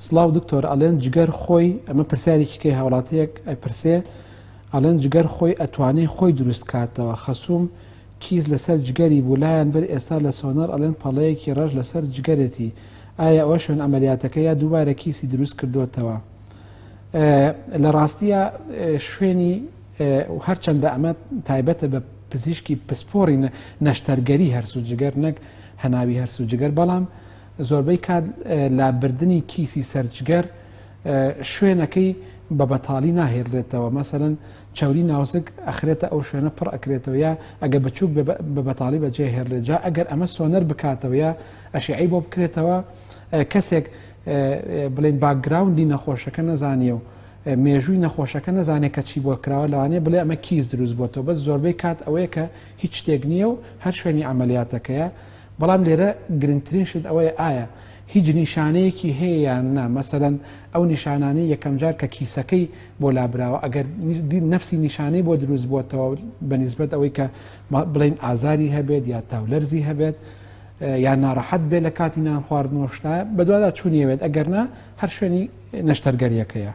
سڵاو دکتۆر ئەڵێن جگەر خۆی ئەمە پرسیارێکی کەی هاوڵاتیەک ئەپرسێ ئەڵێن جگەر خۆی ئەتوانێ خۆی دروست کاتەوە خەسووم کیز لەسەر جگەری بوو لایەن بەر ئێستا لە سۆنەر ئەڵێن پەڵەیەکی ڕەش لەسەر جگەرێتی ئایا ئەوە شوێن ئەمەلیاتەکە یا دووبارە کیسی دروست کردوتەوە لە ڕاستیە شوێنی هەرچەندە ئەمە تایبەتە بە پزیشکی پسپۆری نەشتەرگەری هەرسوو جگەر نەک هەناوی هەرسوو جگەر بەڵام زۆربەی کات لابردنی کیسی سەرجگەر شوێنەکەی بە بەتاڵی ناهێڵێتەوە مەسەرەن چاوری ناوسک ئەخرێتە ئەو شوێنە پڕ ئەکرێتەوە یا ئەگە بچووک بە بەتاڵی بەجێ هێڵێت جا ئەگەر ئەمە سۆنەر بکاتەوە یا ئەشعی بۆ بکرێتەوە کەسێک بڵێن باکگراوندی نەخۆشەکە نەزانیە و مێژووی نەخۆشەکە نەزانێت کە چی بۆ کراوە لەوانەیە بڵێ ئەمە کیس دروست بۆتەوە بەس زۆربەی کات ئەوەیە کە هیچ شتێک نییە و هەر شوێنی ئەمەلیاتەکەیە بەڵام لێرە گرنگترین شت ئەوەیە ئایا هیچ نیشانەیەکی هەیە یان نا مەسەرەن ئەو نیشانانەی یەکەم جار کە کیسەکەی بۆ لابراوە ئەگەر نەفسی نیشانەی بۆ دروست بۆتەوە بەنسبەت ئەوەی کە بڵین ئازاری هەبێت یا تاولەرزی هەبێت یا ناڕەحەت بێت لە کاتی نان خواردنەوە شتە بەدوادا چوونیەوێت ئەگەرنا هەر شوێنی نەشتەرگەریەکەیە.